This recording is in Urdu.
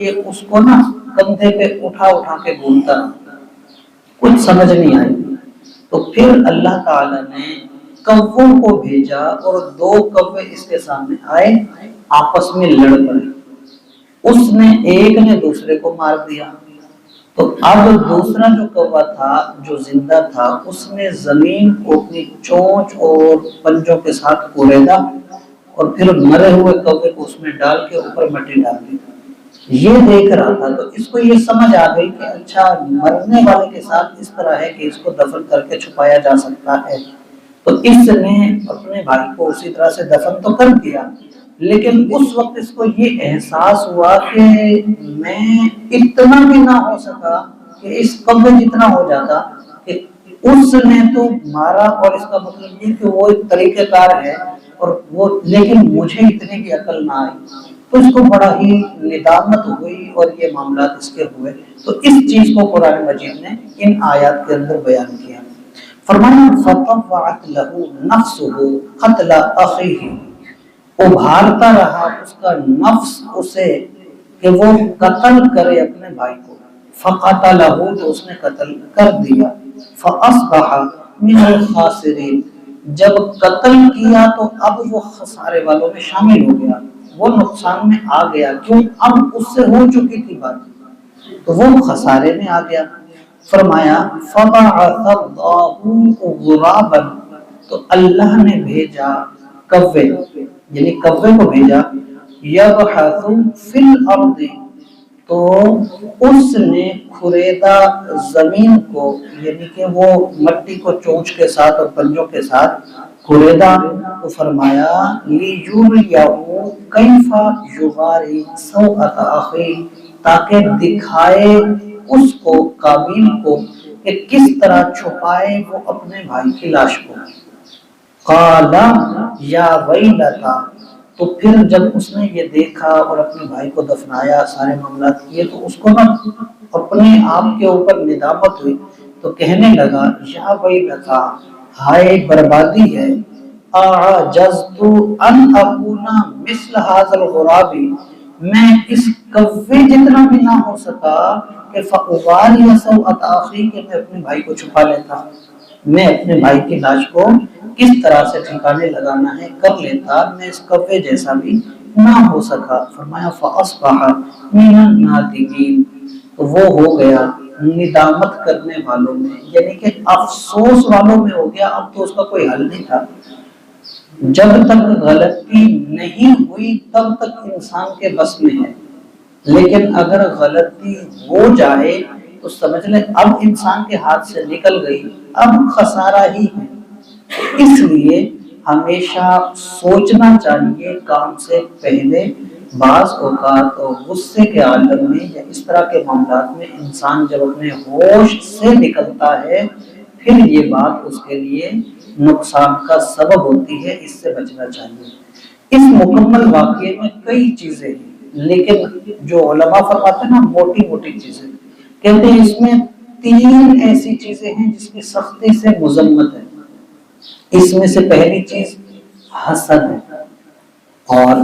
کہ اس کو نا کندھے پہ اٹھا اٹھا کے گھومتا رہا، کچھ سمجھ نہیں آئی۔ تو پھر اللہ تعالی نے کووں کو بھیجا اور دو کوے اس کے سامنے آئے، آپس میں لڑ پڑے۔ اس نے ایک نے دوسرے کو مار دیا، تو اب دوسرا جو کوا تھا جو زندہ تھا اس نے زمین کو اپنی چونچ اور پنجوں کے ساتھ کوریدا اور پھر مرے ہوئے کوے کو اس میں ڈال کے اوپر مٹی ڈال دی۔ یہ دیکھ رہا تھا تو اس کو یہ سمجھ آ گئی کہ اچھا مرنے والے کے ساتھ اس طرح ہے کہ اس کو دفن کر کے چھپایا جا سکتا ہے۔ تو اس نے اپنے بھائی کو اسی طرح سے دفن تو کر دیا، لیکن اس وقت اس کو یہ احساس ہوا کہ میں اتنا بھی نہ ہو سکا کہ اس قبر جتنا ہو جاتا کہ اس نے تو مارا، اور اس کا مطلب یہ کہ وہ ایک طریقہ کار ہے اور وہ، لیکن مجھے اتنے کی عقل نہ آئی۔ تو اس کو بڑا ہی ندامت ہوئی اور یہ معاملات اس کے ہوئے۔ تو اس چیز کو قرآن مجید نے ان آیات کے اندر بیان کیا۔ فرمایا فَطَوَّعَتْ لَهُ نَفْسُهُ قَتْلَ أَخِيهِ، ابھارتا رہا اس کا نفس اسے کہ وہ قتل کرے اپنے بھائی کو۔ فَقَتَلَهُ، تو اس نے قتل کر دیا۔ فَأَصْبَحَ مِنَ الْخَاسِرِينَ، جب قتل کیا تو اب وہ خسارے والوں میں شامل ہو گیا، وہ نقصان میں آ گیا، کیوں؟ اب اس سے ہو چکی تھی بات، تو وہ خسارے میں آ گیا۔ فرمایا فَبَعَثَ اللَّهُ غُرَابًا، تو اللہ نے بھیجا کوے، یعنی کوے کو بھیجا، يَبْحَثُ فِي الْأَرْضِ، تو اس نے کھریدا زمین کو، یعنی کہ وہ مٹی کو چونچ کے ساتھ اور پنجوں کے ساتھ کھریدا۔ تو فرمایا لِيُرِيَهُ كَيْفَ يُوَارِي سَوْءَةَ أَخِيهِ، تاکہ دکھائے اس کو، قابیل کو، کہ کس طرح چھپائے وہ اپنے بھائی کی لاش کو۔ قَالَ يَا وَيْلَتَا، تو پھر جب اس نے یہ دیکھا اور اپنے بھائی کو دفنایا، سارے معاملات کیے، تو اس کو نا اپنے آپ کے اوپر ندامت ہوئی، تو کہنے لگا یا ویلتا، ہائے بربادی ہے، اعجزت ان اکون مثل هذا الغراب، میں اس کوے جتنا بھی نہ ہو سکا کہ فاواری سوءۃ اخی، کہ میں اپنے بھائی کو چھپا لیتا، میں اپنے بھائی کی لاش کو کس طرح سے ٹھکانے لگانا ہے کر لیتا، میں اس کوے جیسا بھی نہ ہو سکا۔ فرمایا فاصبح من النادمین، تو وہ ہو گیا ندامت کرنے والوں میں، یعنی کہ افسوس والوں میں ہو گیا۔ اب تو اس کا کوئی حل نہیں تھا، جب تک غلطی نہیں ہوئی تب تک انسان کے بس میں ہے، لیکن اگر غلطی ہو جائے تو سمجھ لیں اب انسان کے ہاتھ سے نکل گئی، اب خسارہ ہی ہے۔ اس لیے ہمیشہ سوچنا چاہیے کام سے پہلے۔ بعض اوقات غصے کے عالم میں یا اس طرح کے معاملات میں انسان جب اپنے ہوش سے نکلتا ہے، پھر یہ بات اس کے لیے نقصان کا سبب ہوتی ہے، اس سے بچنا چاہیے۔ اس مکمل واقعے میں کئی چیزیں ہیں، لیکن جو علماء فرماتے ہیں نا موٹی موٹی چیزیں، کہتے ہیں اس میں 3 ایسی چیزیں ہیں جس کی سختی سے مذمت ہے۔ اس میں سے پہلی چیز حسد ہے، اور